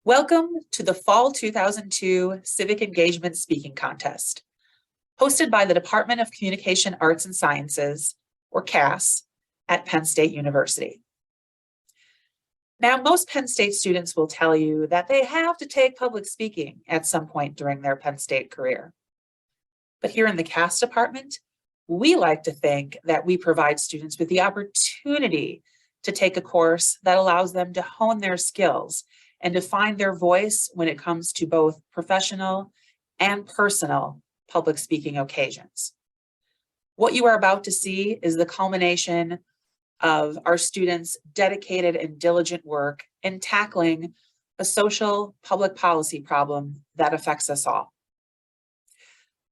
Welcome to the Fall 2002 Civic Engagement Speaking Contest, hosted by the Department of Communication Arts and Sciences, or CAS, at Penn State University. Now, most Penn State students will tell you that they have to take public speaking at some point during their Penn State career. But here in the CAS department, we like to think that we provide students with the opportunity to take a course that allows them to hone their skills and to find their voice when it comes to both professional and personal public speaking occasions. What you are about to see is the culmination of our students' dedicated and diligent work in tackling a social public policy problem that affects us all.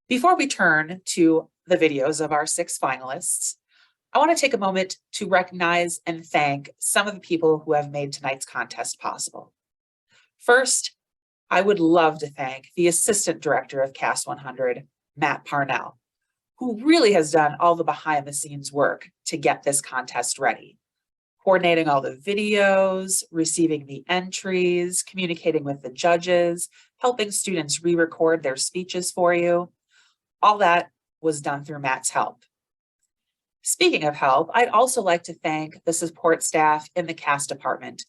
Before we turn to the videos of our 6 finalists, I want to take a moment to recognize and thank some of the people who have made tonight's contest possible. First, I would love to thank the Assistant Director of CAS 100, Matt Parnell, who really has done all the behind the scenes work to get this contest ready, coordinating all the videos, receiving the entries, communicating with the judges, helping students re-record their speeches for you. All that was done through Matt's help. Speaking of help, I'd also like to thank the support staff in the CAS department,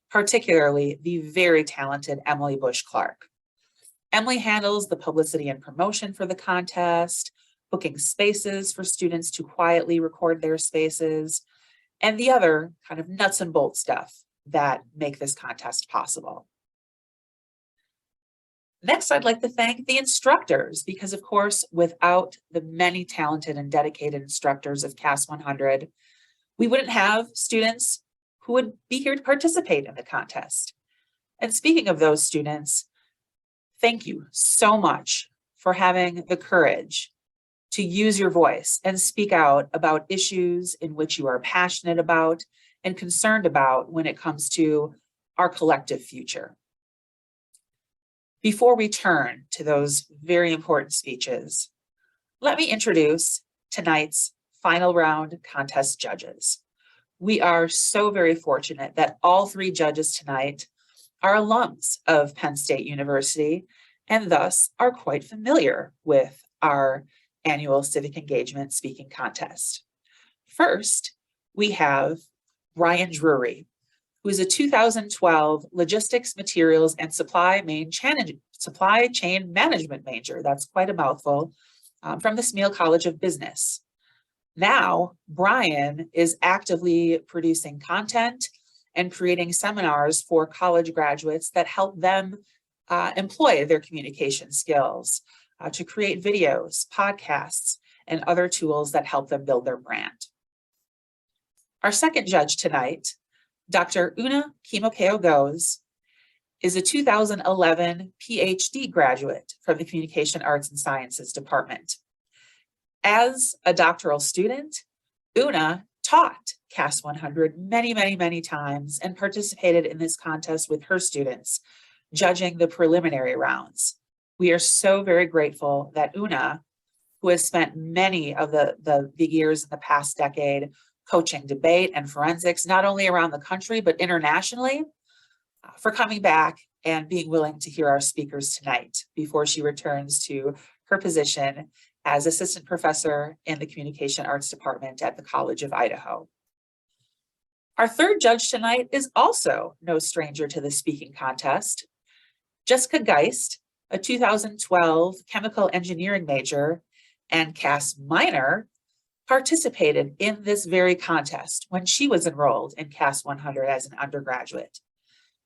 particularly the very talented Emily Bush-Clark. Emily handles the publicity and promotion for the contest, booking spaces for students to quietly record their spaces, and the other kind of nuts and bolts stuff that make this contest possible. Next, I'd like to thank the instructors because, of course, without the many talented and dedicated instructors of CAS 100, we wouldn't have students who would be here to participate in the contest. And speaking of those students, thank you so much for having the courage to use your voice and speak out about issues in which you are passionate about and concerned about when it comes to our collective future. Before we turn to those very important speeches, let me introduce tonight's final round contest judges. We are so very fortunate that all 3 judges tonight are alums of Penn State University and thus are quite familiar with our annual Civic Engagement Speaking Contest. First, we have Brian Drury, who is a 2012 Logistics, Materials, and Supply Chain Management major. That's quite a mouthful, from the Smeal College of Business. Now, Brian is actively producing content and creating seminars for college graduates that help them employ their communication skills to create videos, podcasts, and other tools that help them build their brand. Our second judge tonight, Dr. Una Kimokeo-Goes, is a 2011 PhD graduate from the Communication Arts and Sciences Department. As a doctoral student, Una taught CAS 100 many times and participated in this contest with her students, judging the preliminary rounds. We are so very grateful that Una, who has spent many of the years in the past decade coaching debate and forensics, not only around the country, but internationally, for coming back and being willing to hear our speakers tonight before she returns to her position as assistant professor in the Communication Arts Department at the College of Idaho. Our third judge tonight is also no stranger to the speaking contest. Jessica Geist, a 2012 chemical engineering major and CAS minor, participated in this very contest when she was enrolled in CAS 100 as an undergraduate.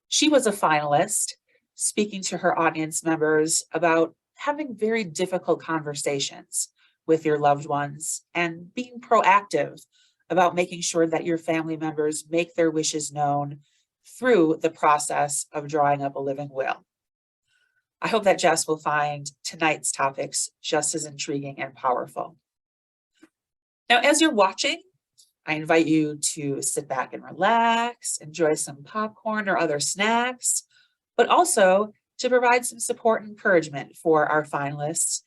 She was a finalist, speaking to her audience members about having very difficult conversations with your loved ones and being proactive about making sure that your family members make their wishes known through the process of drawing up a living will. I hope that Jess will find tonight's topics just as intriguing and powerful. Now, as you're watching, I invite you to sit back and relax, enjoy some popcorn or other snacks, but also to provide some support and encouragement for our finalists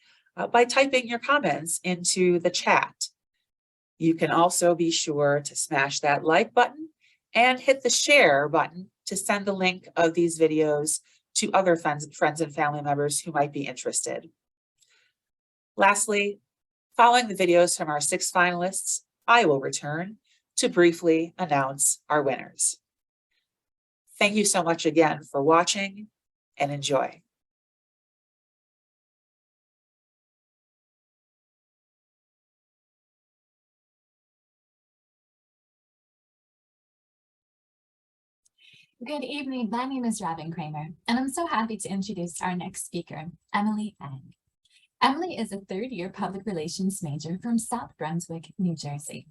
by typing your comments into the chat. You can also be sure to smash that like button and hit the share button to send the link of these videos to other friends and family members who might be interested. Lastly, following the videos from our 6 finalists, I will return to briefly announce our winners. Thank you so much again for watching, and enjoy. Good evening, my name is Robin Kramer, and I'm so happy to introduce our next speaker, Emily Eng. Emily is a third-year public relations major from South Brunswick, New Jersey.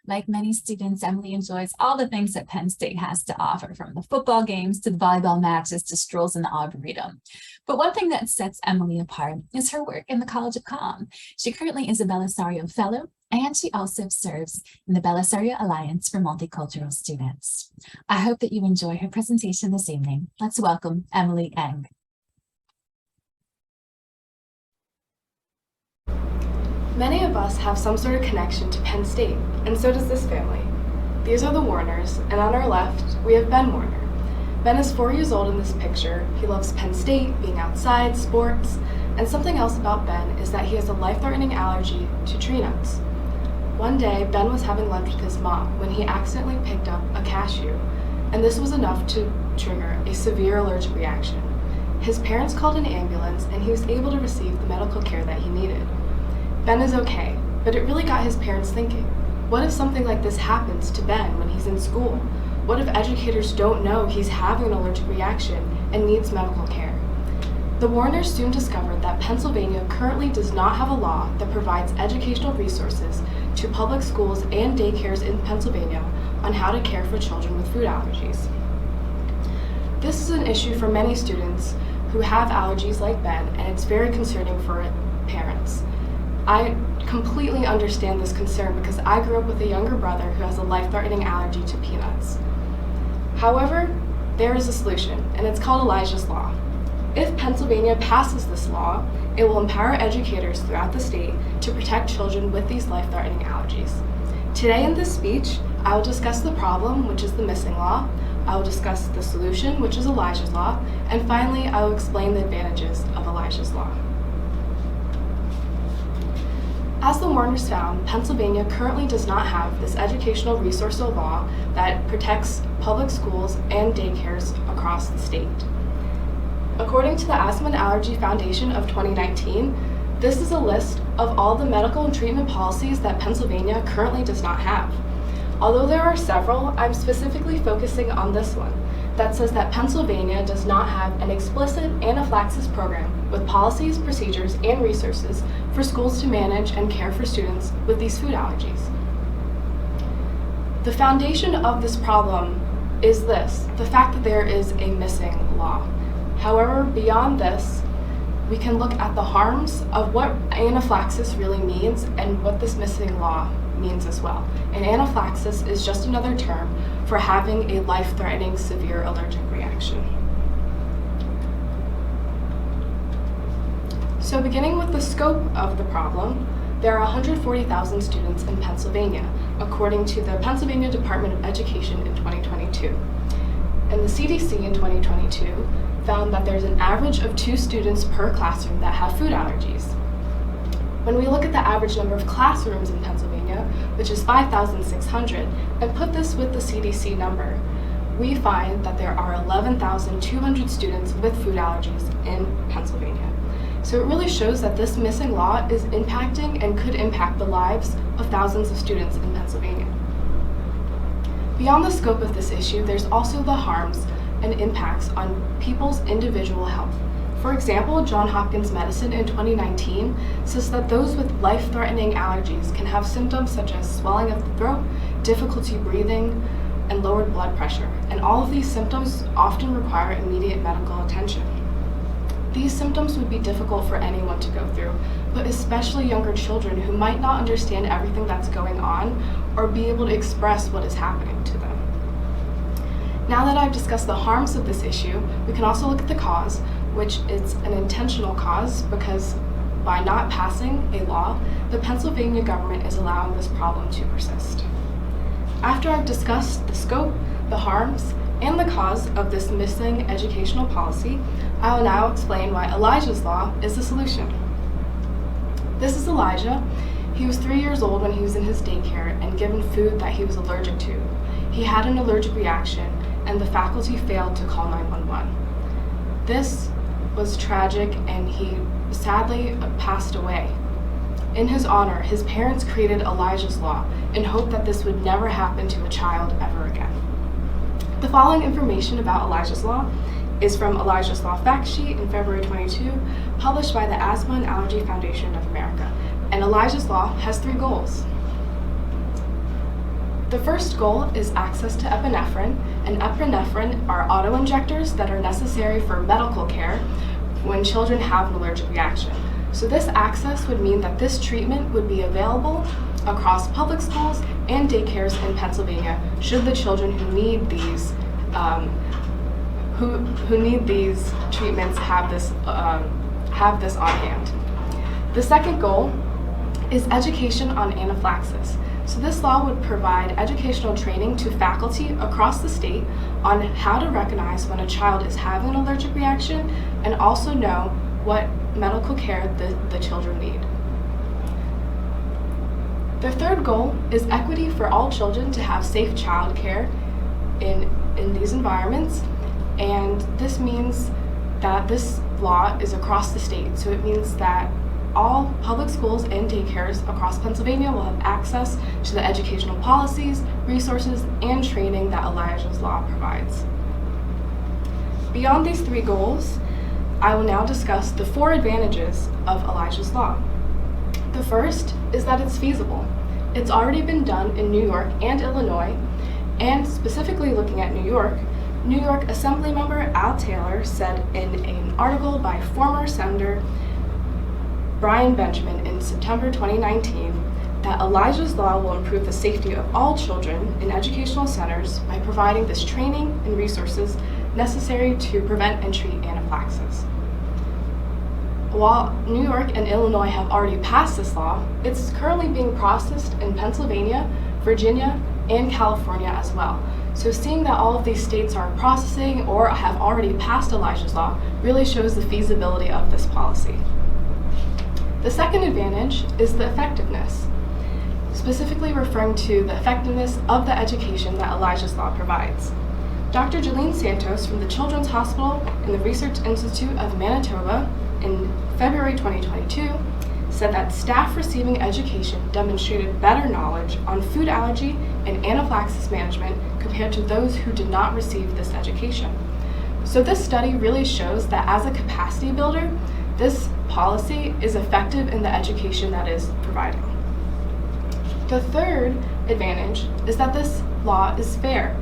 Like many students, Emily enjoys all the things that Penn State has to offer, from the football games to the volleyball matches to strolls in the Arboretum. But one thing that sets Emily apart is her work in the College of Calm. She currently is a Belisario Fellow, and she also serves in the Belisario Alliance for Multicultural Students. I hope that you enjoy her presentation this evening. Let's welcome Emily Eng. Many of us have some sort of connection to Penn State, and so does this family. These are the Warners, and on our left, we have Ben Warner. Ben is 4 years old in this picture. He loves Penn State, being outside, sports, and something else about Ben is that he has a life-threatening allergy to tree nuts. One day, Ben was having lunch with his mom when he accidentally picked up a cashew, and this was enough to trigger a severe allergic reaction. His parents called an ambulance, and he was able to receive the medical care that he needed. Ben is okay, but it really got his parents thinking. What if something like this happens to Ben when he's in school? What if educators don't know he's having an allergic reaction and needs medical care? The Warners soon discovered that Pennsylvania currently does not have a law that provides educational resources to public schools and daycares in Pennsylvania on how to care for children with food allergies. This is an issue for many students who have allergies like Ben, and it's very concerning for parents. I completely understand this concern because I grew up with a younger brother who has a life-threatening allergy to peanuts. However, there is a solution, and it's called Elijah's Law. If Pennsylvania passes this law, it will empower educators throughout the state to protect children with these life-threatening allergies. Today in this speech, I will discuss the problem, which is the missing law. I will discuss the solution, which is Elijah's Law, and finally, I will explain the advantages of Elijah's Law. As the Warners found, Pennsylvania currently does not have this educational resource or law that protects public schools and daycares across the state. According to the Asthma and Allergy Foundation of 2019, this is a list of all the medical and treatment policies that Pennsylvania currently does not have. Although there are several, I'm specifically focusing on this one that says that Pennsylvania does not have an explicit anaphylaxis program with policies, procedures, and resources for schools to manage and care for students with these food allergies. The foundation of this problem is this, the fact that there is a missing law. However, beyond this, we can look at the harms of what anaphylaxis really means and what this missing law means as well. And anaphylaxis is just another term for having a life-threatening severe allergic reaction. So beginning with the scope of the problem, there are 140,000 students in Pennsylvania, according to the Pennsylvania Department of Education in 2022. And the CDC in 2022 found that there's an average of 2 students per classroom that have food allergies. When we look at the average number of classrooms in Pennsylvania, which is 5,600, and put this with the CDC number, we find that there are 11,200 students with food allergies in Pennsylvania. So it really shows that this missing law is impacting and could impact the lives of thousands of students in Pennsylvania. Beyond the scope of this issue, there's also the harms and impacts on people's individual health. For example, Johns Hopkins Medicine in 2019 says that those with life-threatening allergies can have symptoms such as swelling of the throat, difficulty breathing, and lowered blood pressure. And all of these symptoms often require immediate medical attention. These symptoms would be difficult for anyone to go through, but especially younger children who might not understand everything that's going on or be able to express what is happening to them. Now that I've discussed the harms of this issue, we can also look at the cause, which is an intentional cause because by not passing a law, the Pennsylvania government is allowing this problem to persist. After I've discussed the scope, the harms, and the cause of this missing educational policy, I will now explain why Elijah's Law is the solution. This is Elijah. He was 3 years old when he was in his daycare and given food that he was allergic to. He had an allergic reaction, and the faculty failed to call 911. This was tragic, and he sadly passed away. In his honor, his parents created Elijah's Law in hope that this would never happen to a child ever again. The following information about Elijah's Law is from Elijah's Law Fact Sheet in February 22, published by the Asthma and Allergy Foundation of America. And Elijah's Law has 3 goals. The first goal is access to epinephrine, and epinephrine are auto-injectors that are necessary for medical care when children have an allergic reaction. So this access would mean that this treatment would be available across public schools and daycares in Pennsylvania should the children who need these treatments have this on hand. The second goal is education on anaphylaxis. So this law would provide educational training to faculty across the state on how to recognize when a child is having an allergic reaction and also know what medical care the children need. The third goal is equity for all children to have safe child care in these environments, and this means that this law is across the state. So it means that all public schools and daycares across Pennsylvania will have access to the educational policies, resources, and training that Elijah's Law provides. Beyond these 3 goals, I will now discuss the 4 advantages of Elijah's Law. The first is that it's feasible. It's already been done in New York and Illinois, and specifically looking at New York Assemblymember Al Taylor said in an article by former Senator Brian Benjamin in September 2019 that Elijah's Law will improve the safety of all children in educational centers by providing this training and resources necessary to prevent and treat anaphylaxis. While New York and Illinois have already passed this law, it's currently being processed in Pennsylvania, Virginia, and California as well. So seeing that all of these states are processing or have already passed Elijah's Law really shows the feasibility of this policy. The second advantage is the effectiveness, specifically referring to the effectiveness of the education that Elijah's Law provides. Dr. Jolene Santos from the Children's Hospital and the Research Institute of Manitoba in February 2022 said that staff receiving education demonstrated better knowledge on food allergy and anaphylaxis management compared to those who did not receive this education. So this study really shows that as a capacity builder, this policy is effective in the education that is providing. The third advantage is that this law is fair.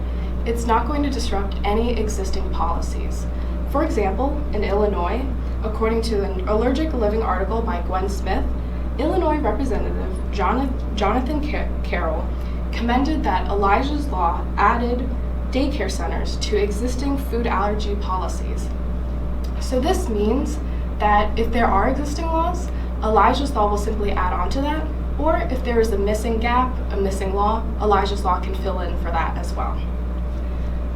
It's not going to disrupt any existing policies. For example, in Illinois, according to an Allergic Living article by Gwen Smith, Illinois Representative Jonathan Carroll commended that Elijah's Law added daycare centers to existing food allergy policies. So this means that if there are existing laws, Elijah's Law will simply add on to that, or if there is a missing gap, a missing law, Elijah's Law can fill in for that as well.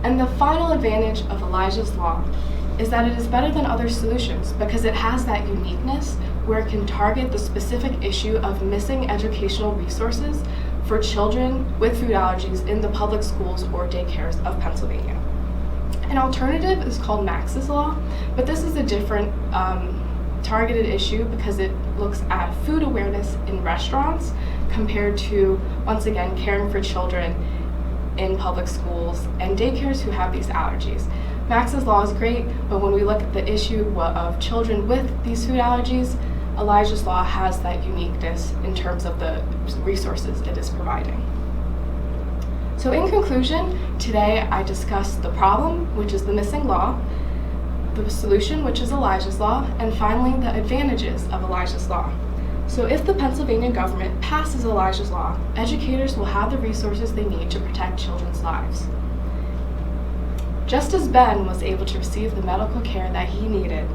And the final advantage of Elijah's Law is that it is better than other solutions because it has that uniqueness where it can target the specific issue of missing educational resources for children with food allergies in the public schools or daycares of Pennsylvania. An alternative is called Max's Law, but this is a different targeted issue because it looks at food awareness in restaurants compared to, once again, caring for children in public schools and daycares who have these allergies. Max's Law is great, but when we look at the issue of children with these food allergies, Elijah's Law has that uniqueness in terms of the resources it is providing. So in conclusion, today I discussed the problem, which is the missing law, the solution, which is Elijah's Law, and finally the advantages of Elijah's Law. So if the Pennsylvania government passes Elijah's Law, educators will have the resources they need to protect children's lives. Just as Ben was able to receive the medical care that he needed,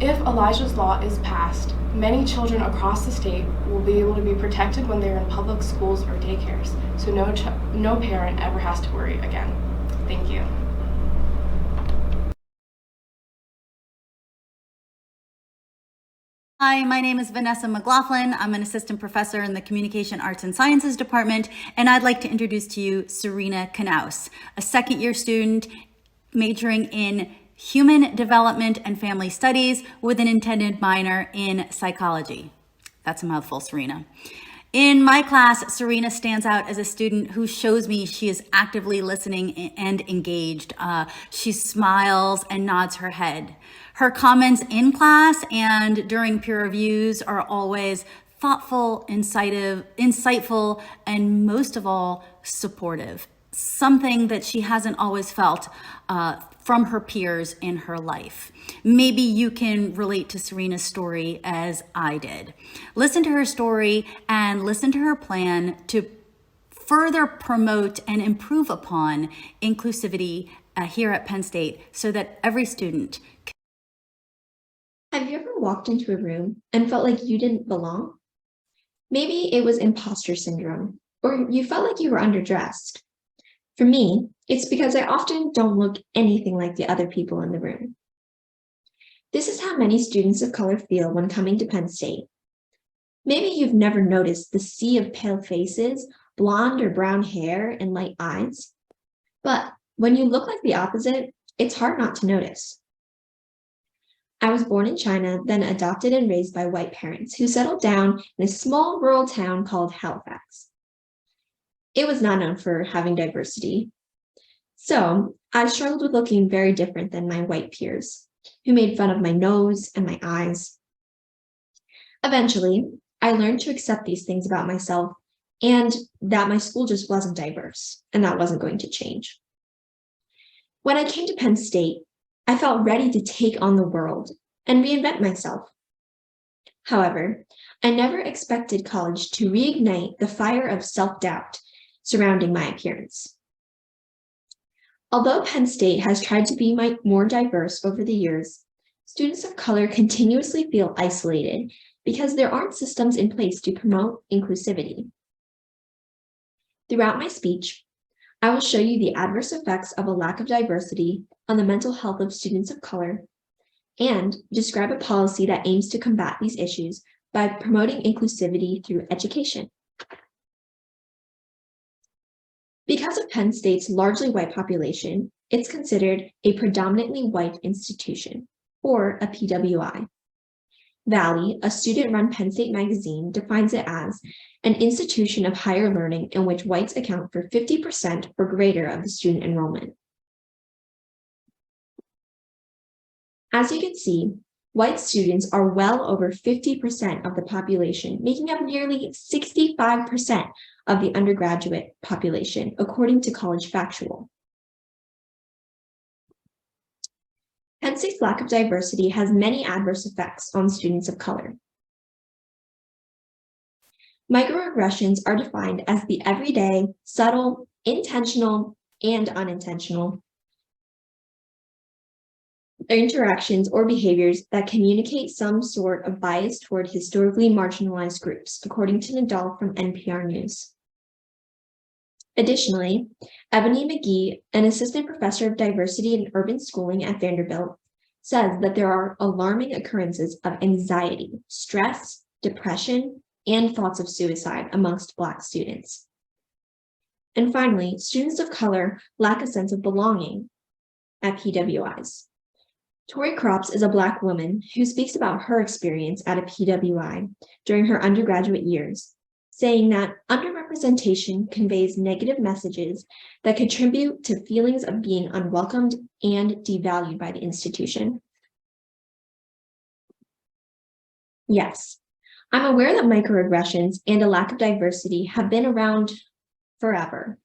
if Elijah's Law is passed, many children across the state will be able to be protected when they're in public schools or daycares, so no parent ever has to worry again. Thank you. Hi, my name is Vanessa McLaughlin. I'm an assistant professor in the Communication Arts and Sciences Department, and I'd like to introduce to you Serena Knaus, a second-year student majoring in Human Development and Family Studies with an intended minor in psychology. That's a mouthful, Serena. In my class, Serena stands out as a student who shows me she is actively listening and engaged. She smiles and nods her head. Her comments in class and during peer reviews are always thoughtful, insightful, and most of all, supportive. Something that she hasn't always felt from her peers in her life. Maybe you can relate to Serena's story as I did. Listen to her story and listen to her plan to further promote and improve upon inclusivity here at Penn State so that every student. Have you ever walked into a room and felt like you didn't belong? Maybe it was imposter syndrome, or you felt like you were underdressed. For me, it's because I often don't look anything like the other people in the room. This is how many students of color feel when coming to Penn State. Maybe you've never noticed the sea of pale faces, blonde or brown hair, and light eyes. But when you look like the opposite, it's hard not to notice. I was born in China, then adopted and raised by white parents who settled down in a small rural town called Halifax. It was not known for having diversity. So I struggled with looking very different than my white peers, who made fun of my nose and my eyes. Eventually, I learned to accept these things about myself and that my school just wasn't diverse, and that wasn't going to change. When I came to Penn State, I felt ready to take on the world and reinvent myself. However, I never expected college to reignite the fire of self-doubt surrounding my appearance. Although Penn State has tried to be more diverse over the years, students of color continuously feel isolated because there aren't systems in place to promote inclusivity. Throughout my speech, I will show you the adverse effects of a lack of diversity on the mental health of students of color and describe a policy that aims to combat these issues by promoting inclusivity through education. Because of Penn State's largely white population, it's considered a predominantly white institution, or a PWI. Valley, a student-run Penn State magazine, defines it as an institution of higher learning in which whites account for 50% or greater of the student enrollment. As you can see, white students are well over 50% of the population, making up nearly 65% of the undergraduate population, according to College Factual. Penn State's lack of diversity has many adverse effects on students of color. Microaggressions are defined as the everyday, subtle, intentional, and unintentional interactions or behaviors that communicate some sort of bias toward historically marginalized groups, according to Nadal from NPR News. Additionally, Ebony McGee, an assistant professor of diversity and urban schooling at Vanderbilt, says that there are alarming occurrences of anxiety, stress, depression, and thoughts of suicide amongst Black students. And finally, students of color lack a sense of belonging at PWIs. Tori Crops is a Black woman who speaks about her experience at a PWI during her undergraduate years, saying that underrepresentation conveys negative messages that contribute to feelings of being unwelcomed and devalued by the institution. Yes, I'm aware that microaggressions and a lack of diversity have been around forever,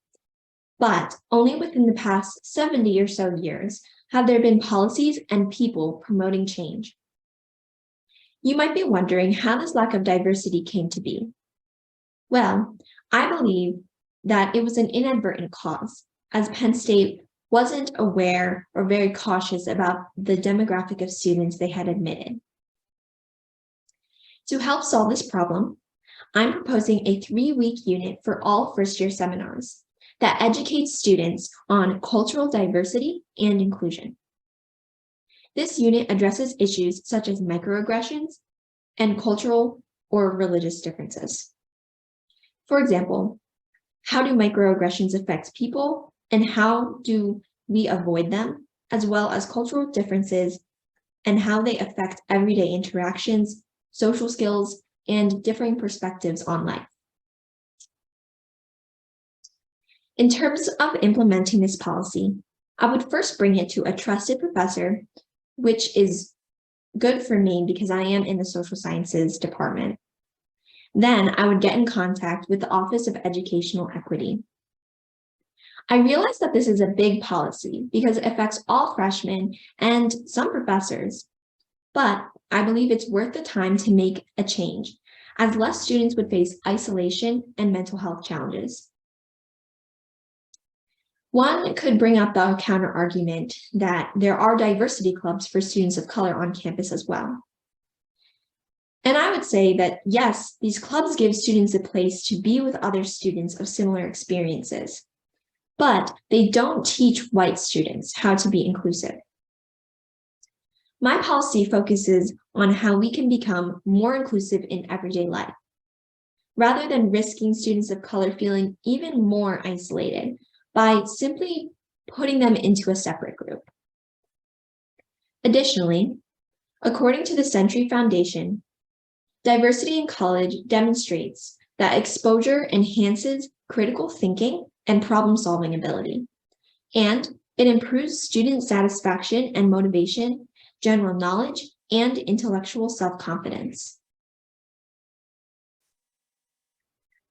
but only within the past 70 or so years have there been policies and people promoting change. You might be wondering how this lack of diversity came to be. Well, I believe that it was an inadvertent cause, as Penn State wasn't aware or very cautious about the demographic of students they had admitted. To help solve this problem, I'm proposing a 3-week unit for all first-year seminars that educates students on cultural diversity and inclusion. This unit addresses issues such as microaggressions, and cultural or religious differences. For example, how do microaggressions affect people and how do we avoid them, as well as cultural differences and how they affect everyday interactions, social skills, and differing perspectives on life. In terms of implementing this policy, I would first bring it to a trusted professor, which is good for me because I am in the social sciences department. Then I would get in contact with the Office of Educational Equity. I realize that this is a big policy because it affects all freshmen and some professors, but I believe it's worth the time to make a change, as less students would face isolation and mental health challenges. One could bring up the counter argument that there are diversity clubs for students of color on campus as well. And I would say that yes, these clubs give students a place to be with other students of similar experiences, but they don't teach white students how to be inclusive. My policy focuses on how we can become more inclusive in everyday life, rather than risking students of color feeling even more isolated by simply putting them into a separate group. Additionally, according to the Century Foundation, diversity in college demonstrates that exposure enhances critical thinking and problem-solving ability, and it improves student satisfaction and motivation, general knowledge, and intellectual self-confidence.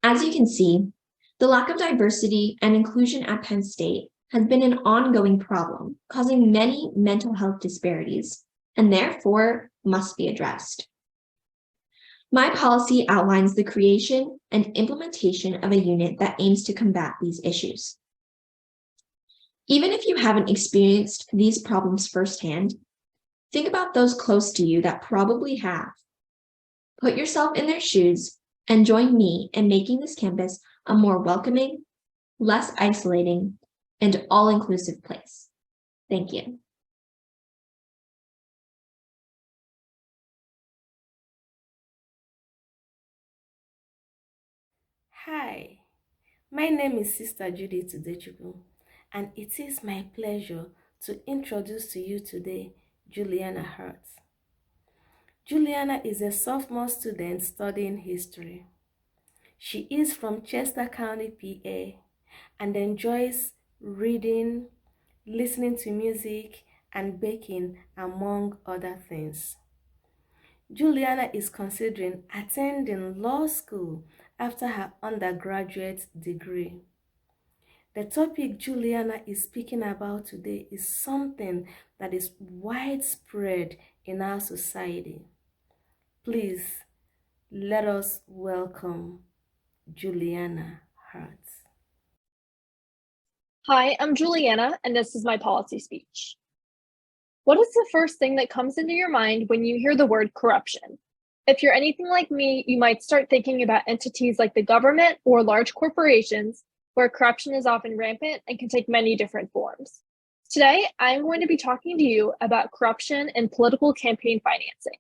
As you can see, the lack of diversity and inclusion at Penn State has been an ongoing problem, causing many mental health disparities, and therefore must be addressed. My policy outlines the creation and implementation of a unit that aims to combat these issues. Even if you haven't experienced these problems firsthand, think about those close to you that probably have. Put yourself in their shoes and join me in making this campus a more welcoming, less isolating, and all-inclusive place. Thank you. Hi, my name is Sister Judith Udechukwu, and it is my pleasure to introduce to you today Juliana Hurt. Juliana is a sophomore student studying history. She is from Chester County, PA, and enjoys reading, listening to music, and baking, among other things. Juliana is considering attending law school after her undergraduate degree. The topic Juliana is speaking about today is something that is widespread in our society. Please, let us welcome Juliana Hurt. Hi, I'm Juliana, and this is my policy speech. What is the first thing that comes into your mind when you hear the word corruption? If you're anything like me, you might start thinking about entities like the government or large corporations, where corruption is often rampant and can take many different forms. Today, I'm going to be talking to you about corruption in political campaign financing.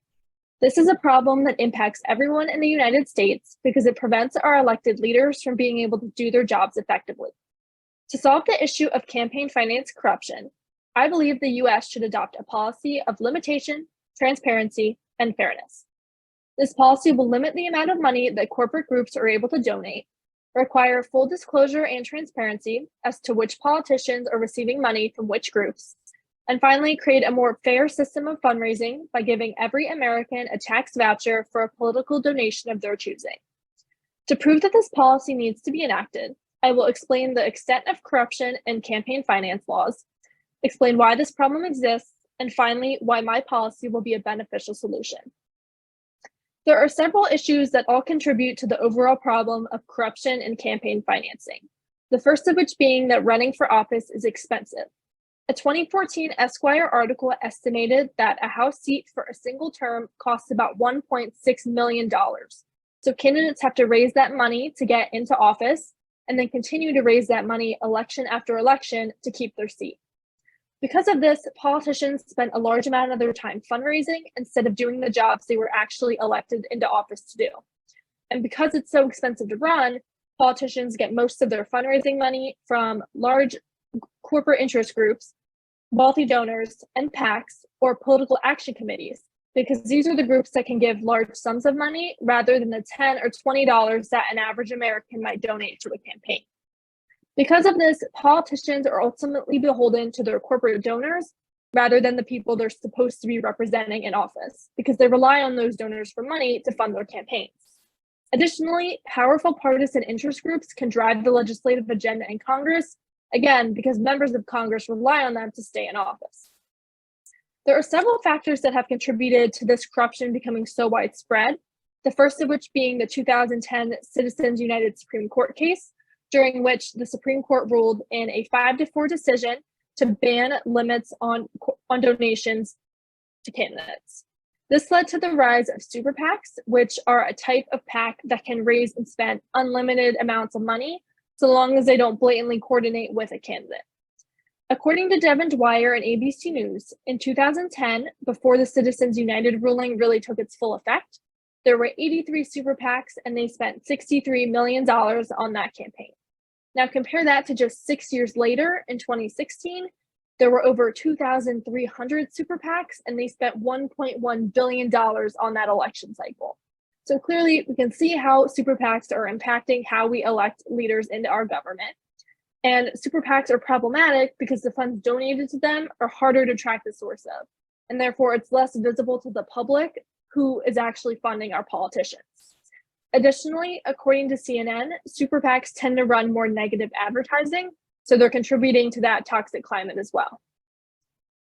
This is a problem that impacts everyone in the United States because it prevents our elected leaders from being able to do their jobs effectively. To solve the issue of campaign finance corruption, I believe the US should adopt a policy of limitation, transparency, and fairness. This policy will limit the amount of money that corporate groups are able to donate, require full disclosure and transparency as to which politicians are receiving money from which groups, and finally, create a more fair system of fundraising by giving every American a tax voucher for a political donation of their choosing. To prove that this policy needs to be enacted, I will explain the extent of corruption in campaign finance laws, explain why this problem exists, and finally, why my policy will be a beneficial solution. There are several issues that all contribute to the overall problem of corruption in campaign financing. The first of which being that running for office is expensive. A 2014 Esquire article estimated that a House seat for a single term costs about $1.6 million. So candidates have to raise that money to get into office and then continue to raise that money election after election to keep their seat. Because of this, politicians spend a large amount of their time fundraising instead of doing the jobs they were actually elected into office to do. And because it's so expensive to run, politicians get most of their fundraising money from large corporate interest groups, wealthy donors, and PACs, or political action committees, because these are the groups that can give large sums of money rather than the $10 or $20 that an average American might donate to a campaign. Because of this, politicians are ultimately beholden to their corporate donors rather than the people they're supposed to be representing in office, because they rely on those donors for money to fund their campaigns. Additionally, powerful partisan interest groups can drive the legislative agenda in Congress, again, because members of Congress rely on them to stay in office. There are several factors that have contributed to this corruption becoming so widespread, the first of which being the 2010 Citizens United Supreme Court case, during which the Supreme Court ruled in a 5-4 decision to ban limits on donations to candidates. This led to the rise of super PACs, which are a type of PAC that can raise and spend unlimited amounts of money, so long as they don't blatantly coordinate with a candidate. According to Devin Dwyer and ABC News, in 2010, before the Citizens United ruling really took its full effect, there were 83 super PACs and they spent $63 million on that campaign. Now compare that to just 6 years later in 2016, there were over 2,300 super PACs and they spent $1.1 billion on that election cycle. So clearly we can see how super PACs are impacting how we elect leaders into our government. And super PACs are problematic because the funds donated to them are harder to track the source of, and therefore it's less visible to the public who is actually funding our politicians. Additionally, according to CNN, super PACs tend to run more negative advertising, so they're contributing to that toxic climate as well.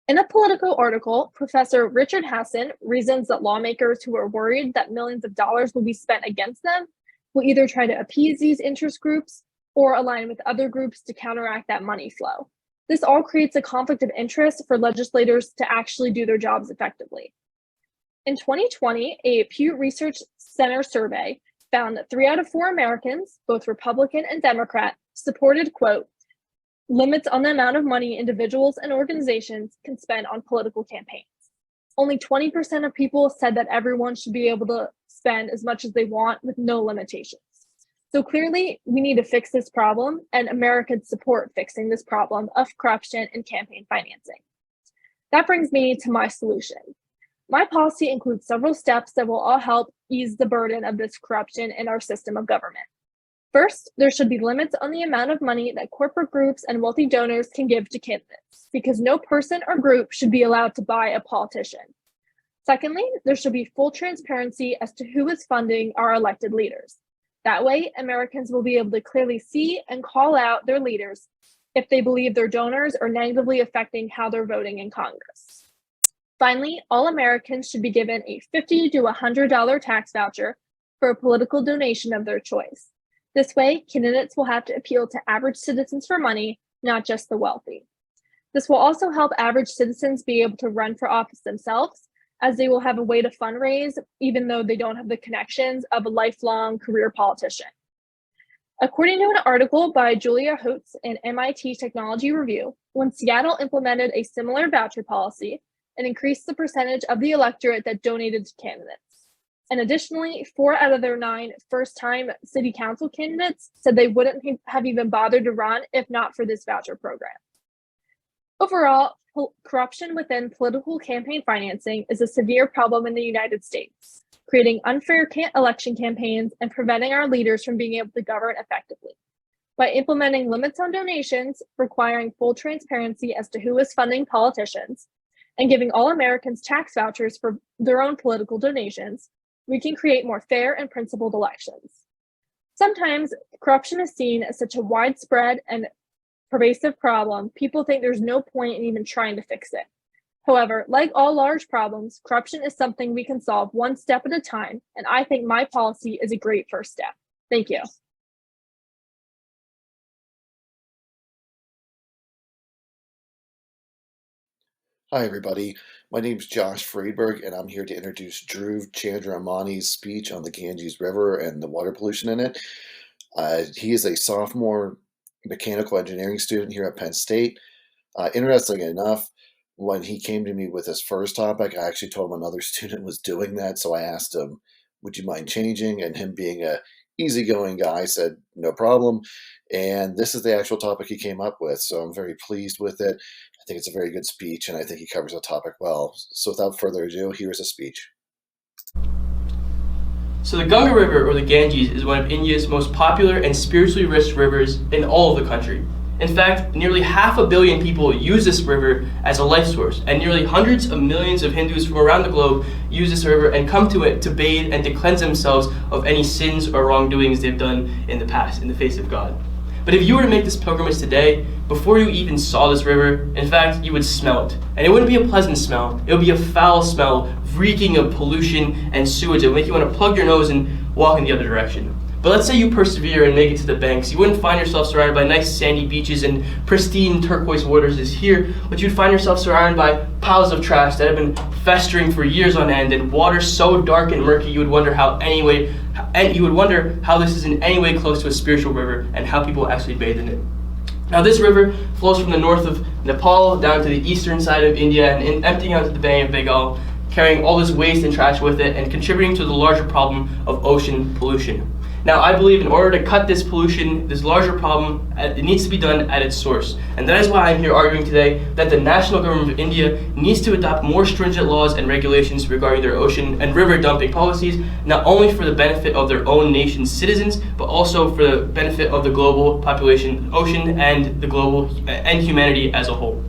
In a Politico article, Professor Richard Hassan reasons that lawmakers who are worried that millions of dollars will be spent against them will either try to appease these interest groups or align with other groups to counteract that money flow. This all creates a conflict of interest for legislators to actually do their jobs effectively. In 2020, a Pew Research Center survey found that 3 out of 4 Americans, both Republican and Democrat, supported, quote, limits on the amount of money individuals and organizations can spend on political campaigns. Only 20% of people said that everyone should be able to spend as much as they want with no limitations. So clearly, we need to fix this problem, and Americans support fixing this problem of corruption in campaign financing. That brings me to my solution. My policy includes several steps that will all help ease the burden of this corruption in our system of government. First, there should be limits on the amount of money that corporate groups and wealthy donors can give to candidates, because no person or group should be allowed to buy a politician. Secondly, there should be full transparency as to who is funding our elected leaders. That way, Americans will be able to clearly see and call out their leaders if they believe their donors are negatively affecting how they're voting in Congress. Finally, all Americans should be given a $50 to $100 tax voucher for a political donation of their choice. This way, candidates will have to appeal to average citizens for money, not just the wealthy. This will also help average citizens be able to run for office themselves, as they will have a way to fundraise, even though they don't have the connections of a lifelong career politician. According to an article by Julia Holtz in MIT Technology Review, when Seattle implemented a similar voucher policy, it increased the percentage of the electorate that donated to candidates. And additionally, 4 out of their 9 first-time city council candidates said they wouldn't have even bothered to run if not for this voucher program. Overall, corruption within political campaign financing is a severe problem in the United States, creating unfair election campaigns and preventing our leaders from being able to govern effectively. By implementing limits on donations, requiring full transparency as to who is funding politicians, and giving all Americans tax vouchers for their own political donations, we can create more fair and principled elections. Sometimes corruption is seen as such a widespread and pervasive problem, people think there's no point in even trying to fix it. However, like all large problems, corruption is something we can solve one step at a time, and I think my policy is a great first step. Thank you. Hi, everybody. My name is Josh Friedberg, and I'm here to introduce Dhruv Chandramani's speech on the Ganges River and the water pollution in it. He is a sophomore mechanical engineering student here at Penn State. Interestingly enough, when he came to me with his first topic, I actually told him another student was doing that, so I asked him, would you mind changing? And him being a easygoing guy said, no problem. And this is the actual topic he came up with, so I'm very pleased with it. I think it's a very good speech, and I think he covers the topic well. So without further ado, here's a speech. So the Ganga River, or the Ganges, is one of India's most popular and spiritually rich rivers in all of the country. In fact, nearly 500 million people use this river as a life source, and nearly hundreds of millions of Hindus from around the globe use this river and come to it to bathe and to cleanse themselves of any sins or wrongdoings they've done in the past in the face of God. But if you were to make this pilgrimage today, before you even saw this river, in fact, you would smell it. And it wouldn't be a pleasant smell, it would be a foul smell, reeking of pollution and sewage. It would make you want to plug your nose and walk in the other direction. But let's say you persevere and make it to the banks. You wouldn't find yourself surrounded by nice sandy beaches and pristine turquoise waters as here, but you'd find yourself surrounded by piles of trash that have been festering for years on end, and water so dark and murky you would wonder how this is in any way close to a spiritual river and how people actually bathe in it. Now this river flows from the north of Nepal down to the eastern side of India and emptying out to the Bay of Bengal, carrying all this waste and trash with it and contributing to the larger problem of ocean pollution. Now, I believe in order to cut this pollution, this larger problem, it needs to be done at its source. And that is why I'm here arguing today that the national government of India needs to adopt more stringent laws and regulations regarding their ocean and river dumping policies, not only for the benefit of their own nation's citizens, but also for the benefit of the global population, ocean, and the global and humanity as a whole.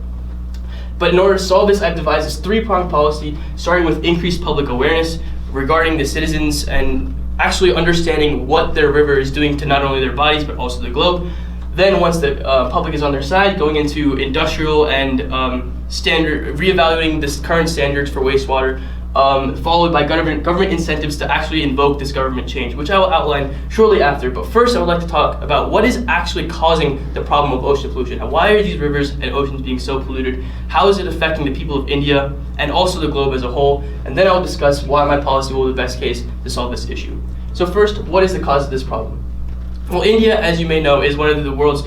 But in order to solve this, I've devised this three-pronged policy, starting with increased public awareness regarding the citizens and actually understanding what their river is doing to not only their bodies but also the globe. Then once the public is on their side, going into industrial and reevaluating the current standards for wastewater, followed by government incentives to actually invoke this government change, which I will outline shortly after. But first I would like to talk about what is actually causing the problem of ocean pollution. And why are these rivers and oceans being so polluted? How is it affecting the people of India and also the globe as a whole? And then I'll discuss why my policy will be the best case to solve this issue. So first, what is the cause of this problem? Well, India, as you may know, is one of the world's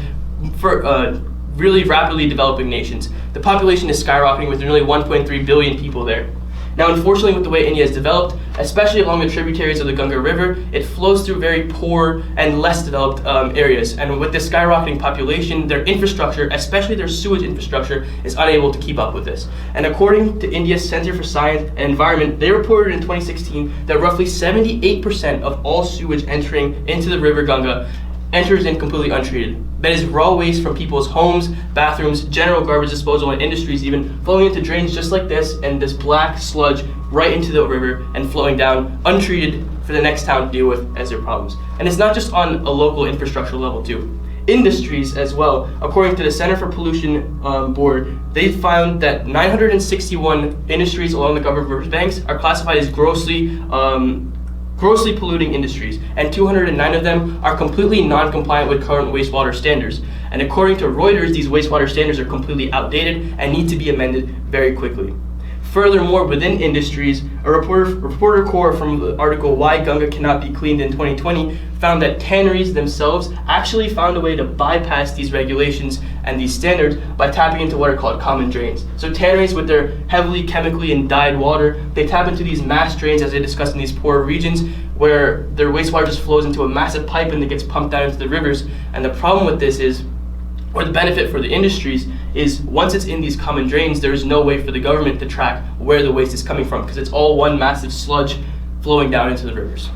really rapidly developing nations. The population is skyrocketing with nearly 1.3 billion people there. Now, unfortunately, with the way India has developed, especially along the tributaries of the Ganga River, it flows through very poor and less developed areas. And with this skyrocketing population, their infrastructure, especially their sewage infrastructure, is unable to keep up with this. And according to India's Center for Science and Environment, they reported in 2016 that roughly 78% of all sewage entering into the river Ganga enters in completely untreated. That is raw waste from people's homes, bathrooms, general garbage disposal, and industries even, flowing into drains just like this, and this black sludge right into the river and flowing down untreated for the next town to deal with as their problems. And it's not just on a local infrastructure level too. Industries as well, according to the Center for Pollution Board, they found that 961 industries along the Ganga River banks are classified as grossly polluting industries, and 209 of them are completely non-compliant with current wastewater standards. And according to Reuters, these wastewater standards are completely outdated and need to be amended very quickly. Furthermore, within industries, a reporter core from the article Why Ganga Cannot Be Cleaned in 2020 found that tanneries themselves actually found a way to bypass these regulations and these standards by tapping into what are called common drains. So tanneries, with their heavily chemically and dyed water, they tap into these mass drains, as they discussed, in these poor regions, where their wastewater just flows into a massive pipe and it gets pumped down into the rivers. And the problem with this is, or the benefit for the industries, is once it's in these common drains, there is no way for the government to track where the waste is coming from, because it's all one massive sludge flowing down into the rivers.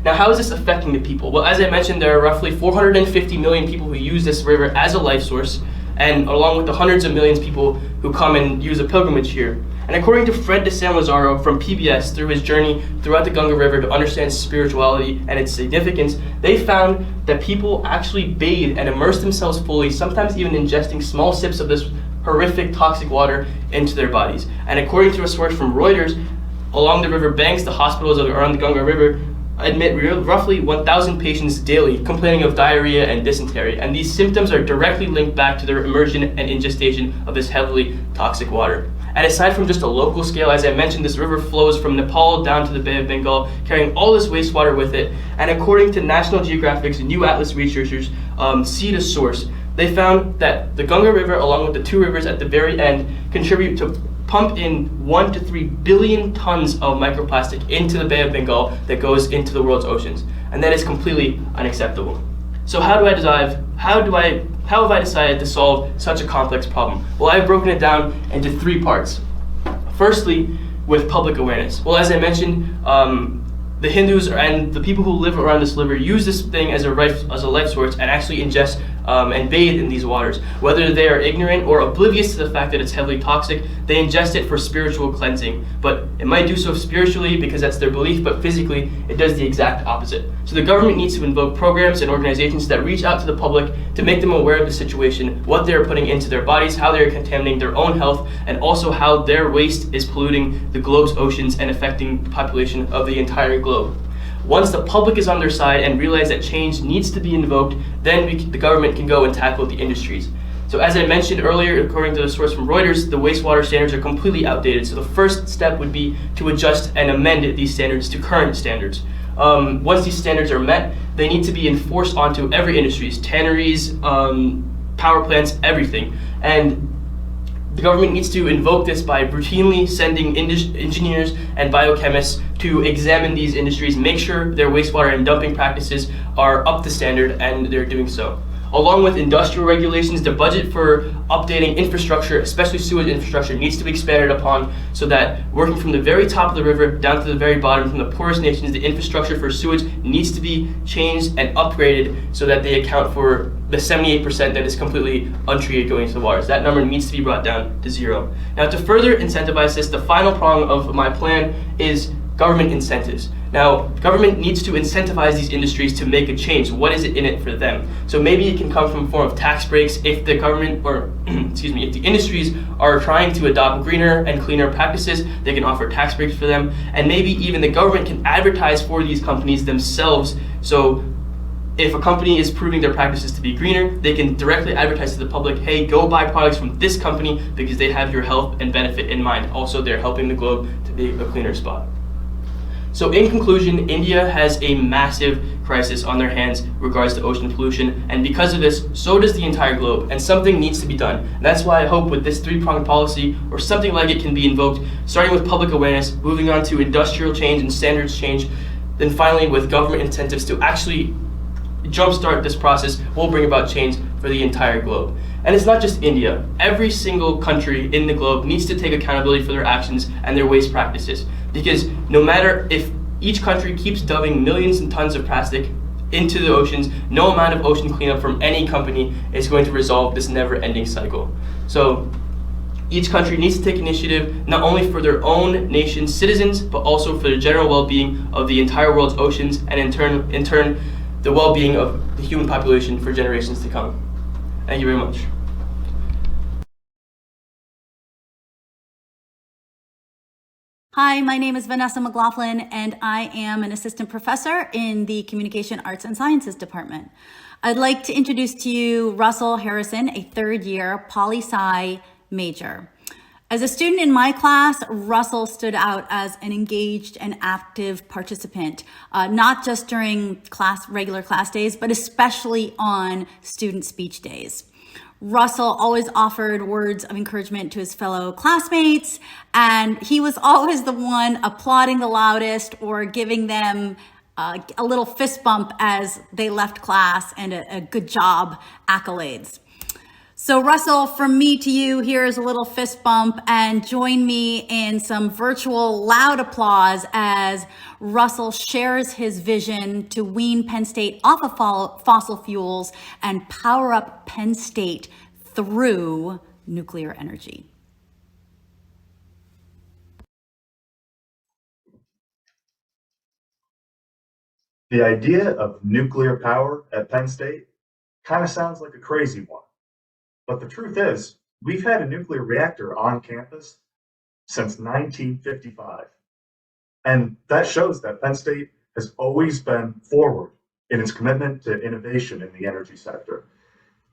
Now, how is this affecting the people? Well, as I mentioned, there are roughly 450 million people who use this river as a life source, and along with the hundreds of millions of people who come and use a pilgrimage here. And according to Fred de San Lazaro from PBS, through his journey throughout the Ganga River to understand spirituality and its significance, they found that people actually bathe and immerse themselves fully, sometimes even ingesting small sips of this horrific toxic water into their bodies. And according to a source from Reuters, along the river banks, the hospitals around the Ganga River admit roughly 1,000 patients daily complaining of diarrhea and dysentery, and these symptoms are directly linked back to their immersion and ingestion of this heavily toxic water. And aside from just a local scale, as I mentioned, this river flows from Nepal down to the Bay of Bengal, carrying all this wastewater with it. And according to National Geographic's New Atlas researchers, Sea to Source, They found that the Ganga River, along with the two rivers at the very end, contribute to pump in 1 to 3 billion tons of microplastic into the Bay of Bengal that goes into the world's oceans. And that is completely unacceptable. So how have I decided to solve such a complex problem? Well, I've broken it down into 3 parts. Firstly, with public awareness. Well, as I mentioned, the Hindus and the people who live around this river use this thing as a life source and actually ingest and bathe in these waters. Whether they are ignorant or oblivious to the fact that it's heavily toxic, they ingest it for spiritual cleansing. But it might do so spiritually because that's their belief, but physically it does the exact opposite. So the government needs to invoke programs and organizations that reach out to the public to make them aware of the situation, what they're putting into their bodies, how they're contaminating their own health, and also how their waste is polluting the globe's oceans and affecting the population of the entire globe. Once the public is on their side and realize that change needs to be invoked, then the government can go and tackle the industries. So as I mentioned earlier, according to the source from Reuters, the wastewater standards are completely outdated. So the first step would be to adjust and amend these standards to current standards. Once these standards are met, they need to be enforced onto every industries, tanneries, power plants, everything. And the government needs to invoke this by routinely sending engineers and biochemists to examine these industries, make sure their wastewater and dumping practices are up to standard, and they're doing so. Along with industrial regulations, the budget for updating infrastructure, especially sewage infrastructure, needs to be expanded upon so that working from the very top of the river down to the very bottom, from the poorest nations, the infrastructure for sewage needs to be changed and upgraded so that they account for the 78% that is completely untreated going into the waters. That number needs to be brought down to 0. Now, to further incentivize this, the final prong of my plan is government incentives. Now, government needs to incentivize these industries to make a change. What is it in it for them? So maybe it can come from a form of tax breaks if the government, or if the industries are trying to adopt greener and cleaner practices, they can offer tax breaks for them. And maybe even the government can advertise for these companies themselves. So if a company is proving their practices to be greener, they can directly advertise to the public, hey, go buy products from this company because they have your health and benefit in mind. Also, they're helping the globe to be a cleaner spot. So in conclusion, India has a massive crisis on their hands regards to ocean pollution, and because of this, so does the entire globe, and something needs to be done. And that's why I hope with this 3-pronged policy, or something like it, can be invoked, starting with public awareness, moving on to industrial change and standards change, then finally with government incentives to actually jumpstart this process will bring about change for the entire globe. And it's not just India. Every single country in the globe needs to take accountability for their actions and their waste practices. Because no matter if each country keeps dumping millions and tons of plastic into the oceans, no amount of ocean cleanup from any company is going to resolve this never-ending cycle. So each country needs to take initiative not only for their own nation's citizens, but also for the general well-being of the entire world's oceans, and in turn, the well-being of the human population for generations to come. Thank you very much. Hi, my name is Vanessa McLaughlin, and I am an assistant professor in the Communication Arts and Sciences Department. I'd like to introduce to you Russell Harrison, a third-year poli-sci major. As a student in my class, Russell stood out as an engaged and active participant, not just during regular class days, but especially on student speech days. Russell always offered words of encouragement to his fellow classmates, and he was always the one applauding the loudest or giving them a little fist bump as they left class and a good job accolades. So Russell, from me to you, here's a little fist bump, and join me in some virtual loud applause as Russell shares his vision to wean Penn State off of fossil fuels and power up Penn State through nuclear energy. The idea of nuclear power at Penn State kind of sounds like a crazy one. But the truth is, we've had a nuclear reactor on campus since 1955. And that shows that Penn State has always been forward in its commitment to innovation in the energy sector.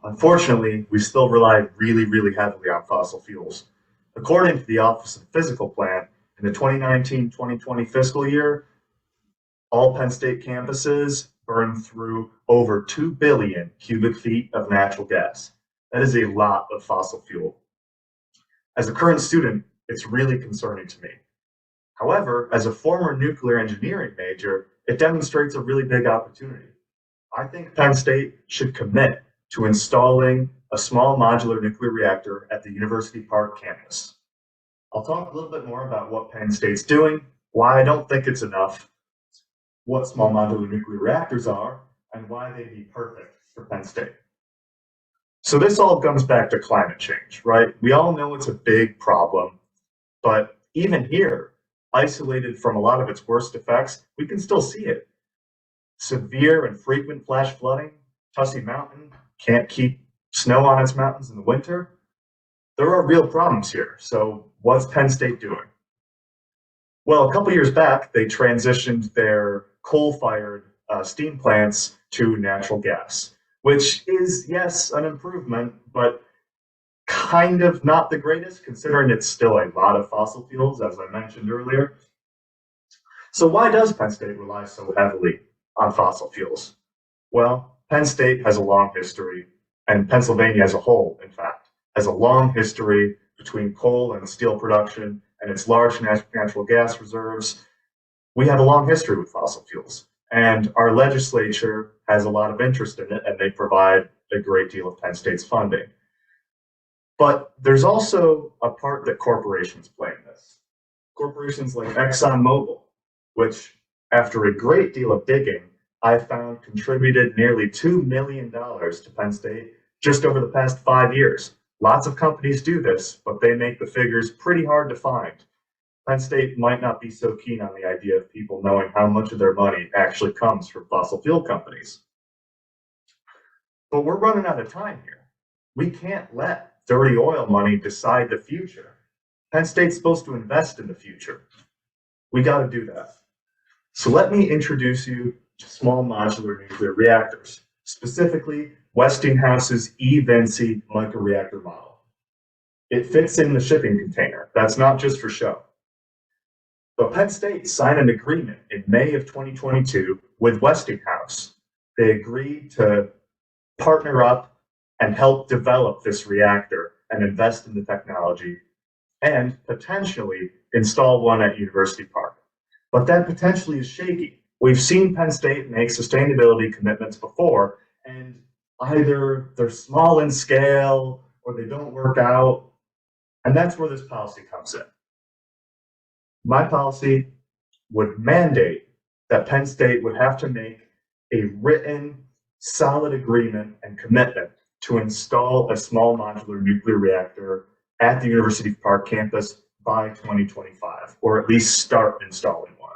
Unfortunately, we still rely really, really heavily on fossil fuels. According to the Office of Physical Plant, in the 2019-2020 fiscal year, All Penn State campuses burn through over 2 billion cubic feet of natural gas. That is a lot of fossil fuel. As a current student, it's really concerning to me. However, as a former nuclear engineering major, it demonstrates a really big opportunity. I think Penn State should commit to installing a small modular nuclear reactor at the University Park campus. I'll talk a little bit more about what Penn State's doing, why I don't think it's enough, what small modular nuclear reactors are, and why they'd be perfect for Penn State. So this all comes back to climate change, right? We all know it's a big problem, but even here, isolated from a lot of its worst effects, we can still see it. Severe and frequent flash flooding, Tussey Mountain can't keep snow on its mountains in the winter. There are real problems here. So what's Penn State doing? Well, a couple years back, they transitioned their coal-fired steam plants to natural gas, which is, yes, an improvement, but kind of not the greatest, considering it's still a lot of fossil fuels, as I mentioned earlier. So why does Penn State rely so heavily on fossil fuels? Well, Penn State has a long history, and Pennsylvania as a whole, in fact, has a long history between coal and steel production and its large natural gas reserves. We have a long history with fossil fuels, and our legislature has a lot of interest in it, and they provide a great deal of Penn State's funding. But there's also a part that corporations play in this. Corporations like ExxonMobil, which, after a great deal of digging, I found contributed nearly $2 million to Penn State just over the past 5 years. Lots of companies do this, but they make the figures pretty hard to find. Penn State might not be so keen on the idea of people knowing how much of their money actually comes from fossil fuel companies. But we're running out of time here. We can't let dirty oil money decide the future. Penn State's supposed to invest in the future. We got to do that. So let me introduce you to small modular nuclear reactors, specifically Westinghouse's eVinci microreactor model. It fits in the shipping container. That's not just for show. But Penn State signed an agreement in May of 2022 with Westinghouse. They agreed to partner up and help develop this reactor and invest in the technology and potentially install one at University Park. But that potentially is shaky. We've seen Penn State make sustainability commitments before, and either they're small in scale or they don't work out. And that's where this policy comes in. My policy would mandate that Penn State would have to make a written, solid agreement and commitment to install a small modular nuclear reactor at the University Park campus by 2025, or at least start installing one.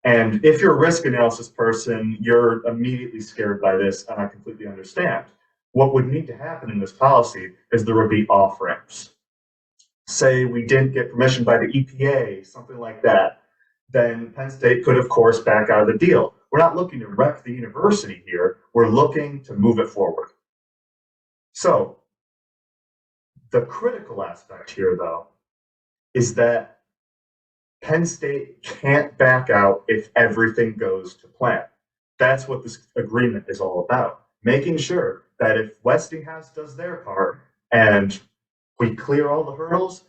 And if you're a risk analysis person, you're immediately scared by this, and I completely understand. What would need to happen in this policy is there would be off-ramps. Say we didn't get permission by the EPA, something like that, then Penn State could, of course, back out of the deal. We're not looking to wreck the university here. We're looking to move it forward. So the critical aspect here, though, is that Penn State can't back out if everything goes to plan. That's what this agreement is all about, making sure that if Westinghouse does their part and we clear all the hurdles,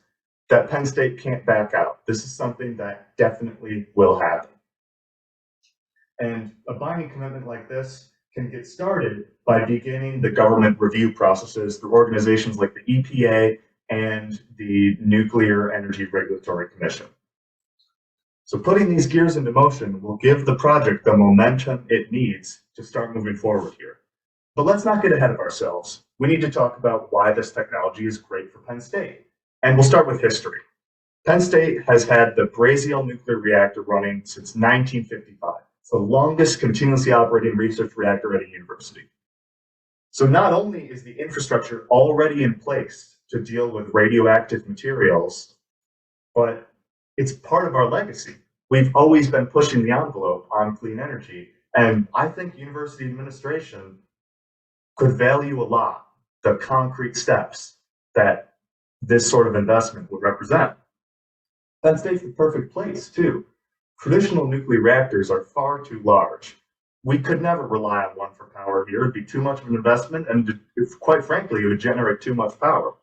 that Penn State can't back out. This is something that definitely will happen. And a binding commitment like this can get started by beginning the government review processes through organizations like the EPA and the Nuclear Energy Regulatory Commission. So putting these gears into motion will give the project the momentum it needs to start moving forward here. But let's not get ahead of ourselves. We need to talk about why this technology is great for Penn State. And we'll start with history. Penn State has had the Braziel nuclear reactor running since 1955. It's the longest continuously operating research reactor at a university. So not only is the infrastructure already in place to deal with radioactive materials, but it's part of our legacy. We've always been pushing the envelope on clean energy, and I think university administration could value a lot the concrete steps that this sort of investment would represent. Penn State's the perfect place, too, Traditional nuclear reactors are far too large. We could never rely on one for power here. It'd be too much of an investment, and quite frankly, it would generate too much power.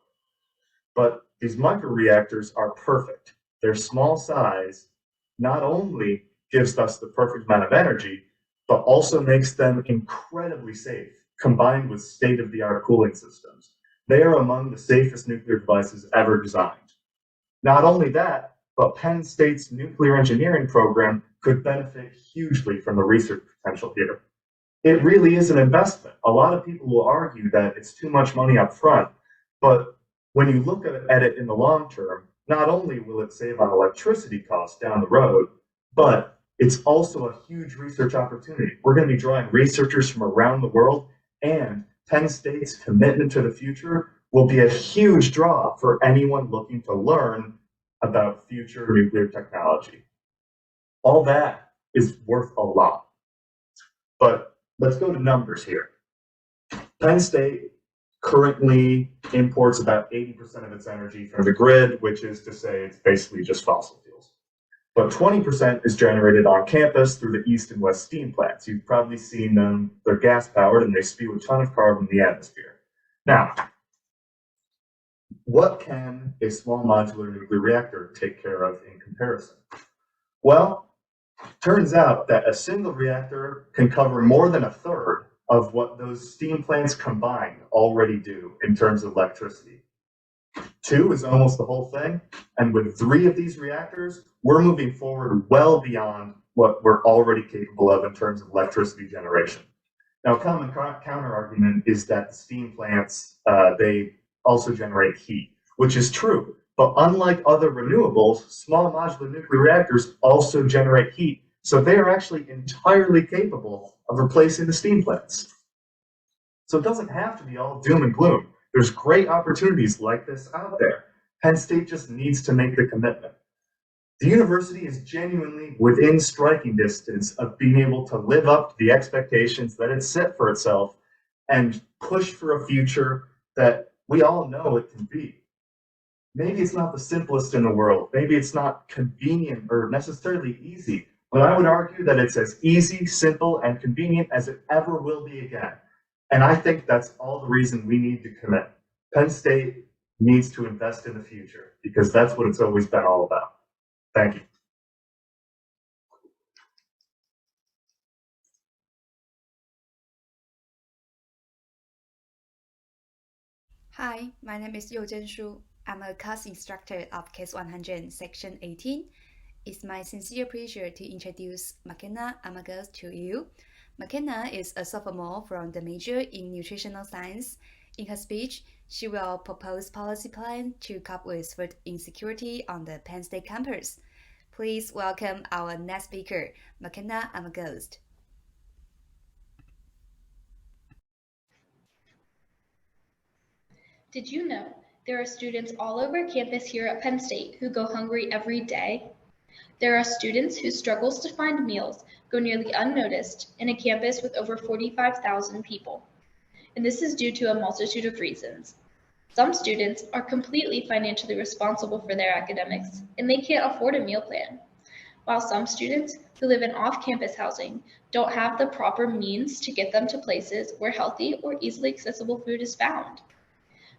But these microreactors are perfect. Their small size not only gives us the perfect amount of energy, but also makes them incredibly safe, combined with state-of-the-art cooling systems. They are among the safest nuclear devices ever designed. Not only that, but Penn State's nuclear engineering program could benefit hugely from the research potential here. It really is an investment. A lot of people will argue that it's too much money up front, but when you look at it in the long term, not only will it save on electricity costs down the road, but it's also a huge research opportunity. We're going to be drawing researchers from around the world, and Penn State's commitment to the future will be a huge draw for anyone looking to learn about future nuclear technology. All that is worth a lot. But let's go to numbers here. Penn State currently imports about 80% of its energy from the grid, which is to say it's basically just fossil fuels. But 20% is generated on campus through the east and west steam plants. You've probably seen them. They're gas powered and they spew a ton of carbon in the atmosphere. Now, what can a small modular nuclear reactor take care of in comparison? Well, turns out that a single reactor can cover more than a third of what those steam plants combined already do in terms of electricity. 2 is almost the whole thing, and with 3 of these reactors, we're moving forward well beyond what we're already capable of in terms of electricity generation. Now, a common counter-argument is that the steam plants, they also generate heat, which is true, but unlike other renewables, small modular nuclear reactors also generate heat, so they are actually entirely capable of replacing the steam plants. So it doesn't have to be all doom and gloom. There's great opportunities like this out there. Penn State just needs to make the commitment. The university is genuinely within striking distance of being able to live up to the expectations that it set for itself and push for a future that we all know it can be. Maybe it's not the simplest in the world. Maybe it's not convenient or necessarily easy, but I would argue that it's as easy, simple, and convenient as it ever will be again. And I think that's all the reason we need to commit. Penn State needs to invest in the future because that's what it's always been all about. Thank you. Hi, my name is Youzhen Shu. I'm a CAS instructor of CAS 100, Section 18. It's my sincere pleasure to introduce McKenna Amagos to you. McKenna is a sophomore from the major in nutritional science. In her speech, she will propose policy plan to cope with food insecurity on the Penn State campus. Please welcome our next speaker, McKenna Amagos. Did you know there are students all over campus here at Penn State who go hungry every day? There are students whose struggles to find meals go nearly unnoticed in a campus with over 45,000 people. And this is due to a multitude of reasons. Some students are completely financially responsible for their academics, and they can't afford a meal plan, while some students who live in off-campus housing don't have the proper means to get them to places where healthy or easily accessible food is found.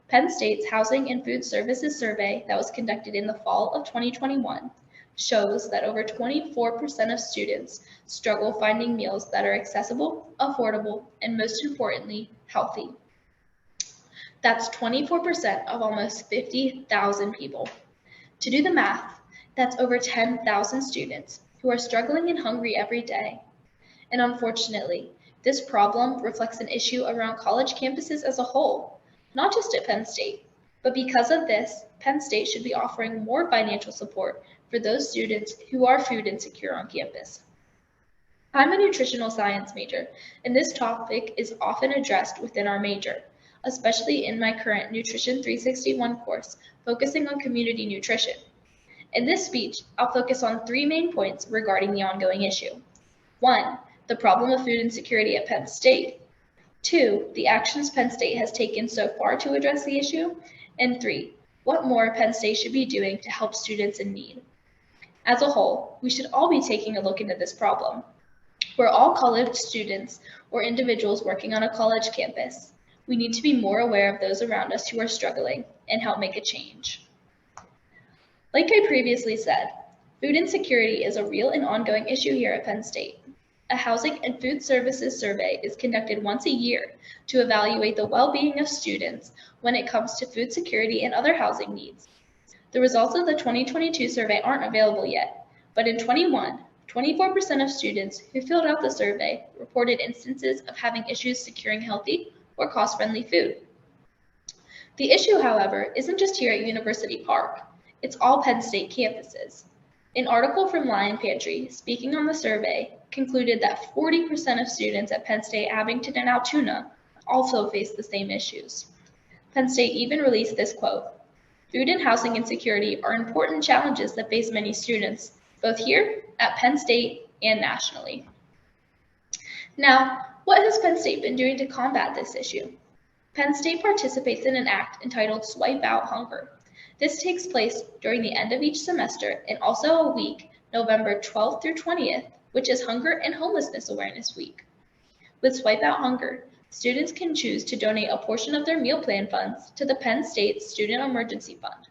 Penn State's Housing and Food Services Survey that was conducted in the fall of 2021 shows that over 24% of students struggle finding meals that are accessible, affordable, and most importantly, healthy. That's 24% of almost 50,000 people. To do the math, that's over 10,000 students who are struggling and hungry every day. And unfortunately, this problem reflects an issue around college campuses as a whole, not just at Penn State. But because of this, Penn State should be offering more financial support for those students who are food insecure on campus. I'm a nutritional science major, and this topic is often addressed within our major, especially in my current Nutrition 361 course, focusing on community nutrition. In this speech, I'll focus on 3 main points regarding the ongoing issue. 1, the problem of food insecurity at Penn State. 2, the actions Penn State has taken so far to address the issue. And 3, what more Penn State should be doing to help students in need. As a whole, we should all be taking a look into this problem. We're all college students or individuals working on a college campus. We need to be more aware of those around us who are struggling and help make a change. Like I previously said, food insecurity is a real and ongoing issue here at Penn State. A housing and food services survey is conducted once a year to evaluate the well-being of students when it comes to food security and other housing needs. The results of the 2022 survey aren't available yet, but in 21, 24% of students who filled out the survey reported instances of having issues securing healthy or cost-friendly food. The issue, however, isn't just here at University Park. It's all Penn State campuses. An article from Lion Pantry, speaking on the survey, concluded that 40% of students at Penn State, Abington, and Altoona also face the same issues. Penn State even released this quote: "Food and housing insecurity are important challenges that face many students, both here at Penn State and nationally." Now, what has Penn State been doing to combat this issue? Penn State participates in an act entitled Swipe Out Hunger. This takes place during the end of each semester and also a week, November 12th through 20th, which is Hunger and Homelessness Awareness Week. With Swipe Out Hunger, students can choose to donate a portion of their meal plan funds to the Penn State Student Emergency Fund.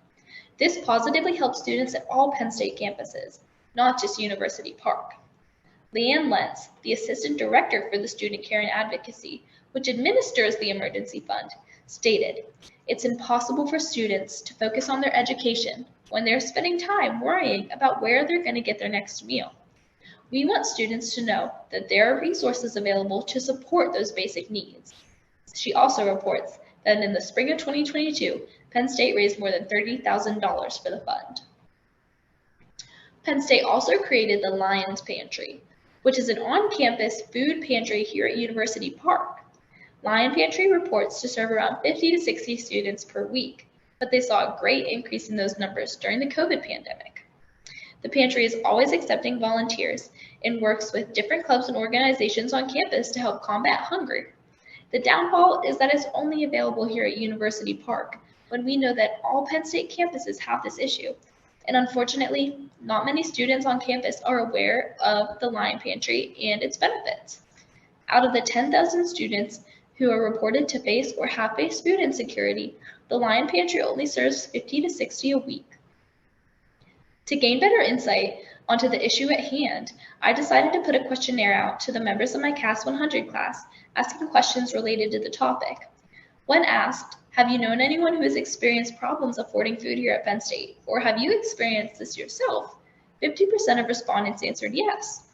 This positively helps students at all Penn State campuses, not just University Park. Leanne Lentz, the Assistant Director for the Student Care and Advocacy, which administers the Emergency Fund, stated, "It's impossible for students to focus on their education when they're spending time worrying about where they're going to get their next meal. We want students to know that there are resources available to support those basic needs." She also reports that in the spring of 2022, Penn State raised more than $30,000 for the fund. Penn State also created the Lions Pantry, which is an on-campus food pantry here at University Park. Lion Pantry reports to serve around 50 to 60 students per week, but they saw a great increase in those numbers during the COVID pandemic. The pantry is always accepting volunteers and works with different clubs and organizations on campus to help combat hunger. The downfall is that it's only available here at University Park, when we know that all Penn State campuses have this issue. And unfortunately, not many students on campus are aware of the Lion Pantry and its benefits. Out of the 10,000 students who are reported to face or have faced food insecurity, the Lion Pantry only serves 50 to 60 a week. To gain better insight onto the issue at hand, I decided to put a questionnaire out to the members of my CAS 100 class, asking questions related to the topic. When asked, "Have you known anyone who has experienced problems affording food here at Penn State, or have you experienced this yourself?" 50% of respondents answered yes.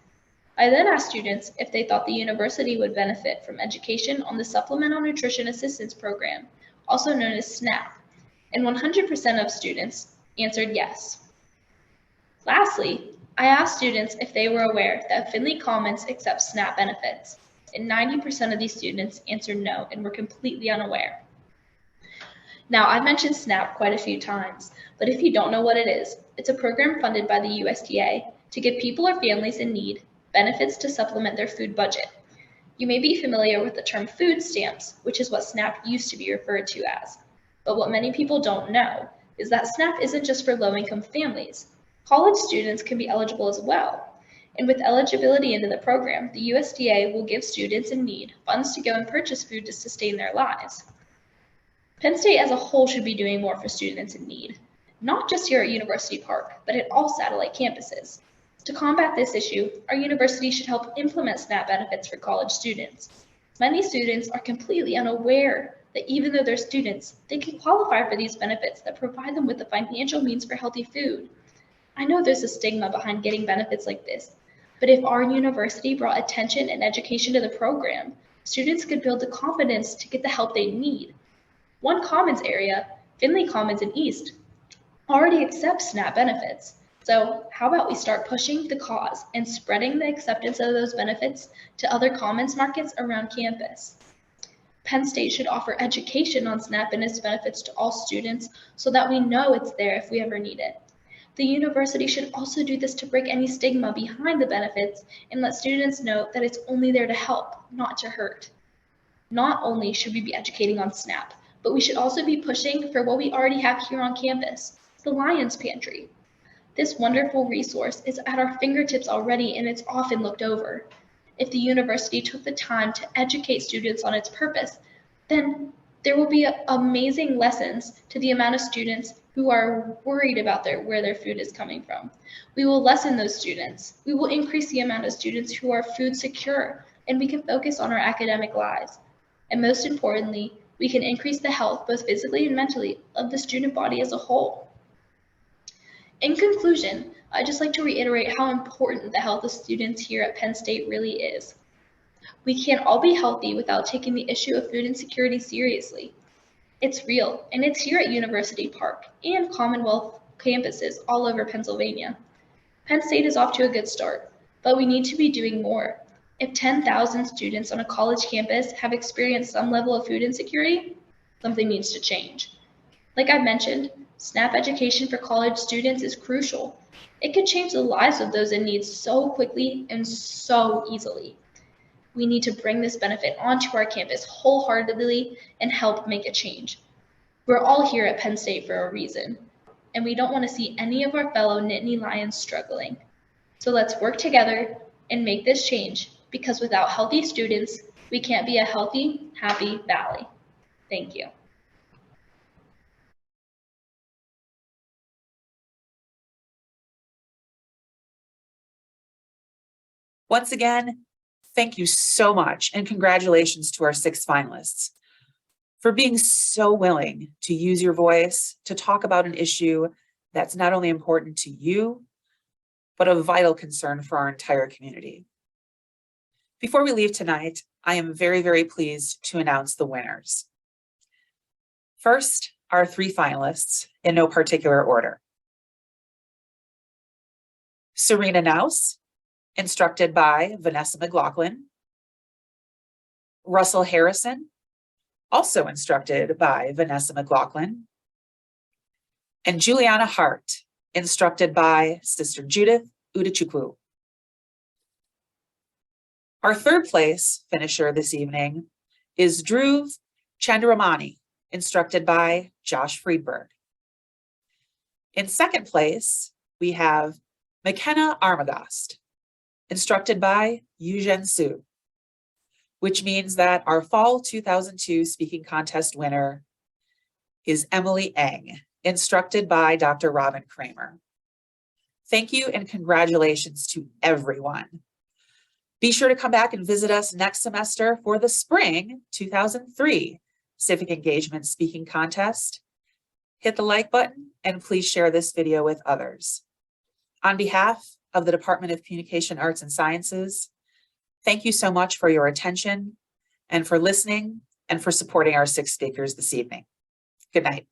I then asked students if they thought the university would benefit from education on the Supplemental Nutrition Assistance Program, also known as SNAP, and 100% of students answered yes. Lastly, I asked students if they were aware that Findlay Commons accepts SNAP benefits, and 90% of these students answered no and were completely unaware. Now, I've mentioned SNAP quite a few times, but if you don't know what it is, it's a program funded by the USDA to give people or families in need benefits to supplement their food budget. You may be familiar with the term food stamps, which is what SNAP used to be referred to as. But what many people don't know is that SNAP isn't just for low-income families. College students can be eligible as well. And with eligibility into the program, the USDA will give students in need funds to go and purchase food to sustain their lives. Penn State as a whole should be doing more for students in need, not just here at University Park, but at all satellite campuses. To combat this issue, our university should help implement SNAP benefits for college students. Many students are completely unaware that even though they're students, they can qualify for these benefits that provide them with the financial means for healthy food. I know there's a stigma behind getting benefits like this, but if our university brought attention and education to the program, students could build the confidence to get the help they need. One Commons area, Findlay Commons in East, already accepts SNAP benefits. So how about we start pushing the cause and spreading the acceptance of those benefits to other Commons markets around campus? Penn State should offer education on SNAP and its benefits to all students so that we know it's there if we ever need it. The university should also do this to break any stigma behind the benefits and let students know that it's only there to help, not to hurt. Not only should we be educating on SNAP, but we should also be pushing for what we already have here on campus, the Lions Pantry. This wonderful resource is at our fingertips already, and it's often looked over. If the university took the time to educate students on its purpose, then there will be amazing lessons to the amount of students who are worried about where their food is coming from. We will lessen those students. We will increase the amount of students who are food secure, and we can focus on our academic lives. And most importantly, we can increase the health, both physically and mentally, of the student body as a whole. In conclusion, I'd just like to reiterate how important the health of students here at Penn State really is. We can't all be healthy without taking the issue of food insecurity seriously. It's real, and it's here at University Park and Commonwealth campuses all over Pennsylvania. Penn State is off to a good start, but we need to be doing more. If 10,000 students on a college campus have experienced some level of food insecurity, something needs to change. Like I mentioned, SNAP education for college students is crucial. It could change the lives of those in need so quickly and so easily. We need to bring this benefit onto our campus wholeheartedly and help make a change. We're all here at Penn State for a reason, and we don't want to see any of our fellow Nittany Lions struggling. So let's work together and make this change, because without healthy students, we can't be a healthy, happy valley. Thank you. Once again, thank you so much, and congratulations to our 6 finalists for being so willing to use your voice to talk about an issue that's not only important to you, but of vital concern for our entire community. Before we leave tonight, I am very, very pleased to announce the winners. First, our 3 finalists in no particular order. Serena Knauss, instructed by Vanessa McLaughlin. Russell Harrison, also instructed by Vanessa McLaughlin. And Juliana Hart, instructed by Sister Judith Udachukwu. Our 3rd place finisher this evening is Dhruv Chandaramani, instructed by Josh Friedberg. In 2nd place, we have McKenna Armagast, instructed by Yuzhen Su, which means that our Fall 2002 Speaking Contest winner is Emily Eng, instructed by Dr. Robin Kramer. Thank you and congratulations to everyone. Be sure to come back and visit us next semester for the Spring 2003 Civic Engagement Speaking Contest. Hit the like button and please share this video with others. On behalf of the Department of Communication Arts and Sciences, thank you so much for your attention and for listening and for supporting our 6 speakers this evening. Good night.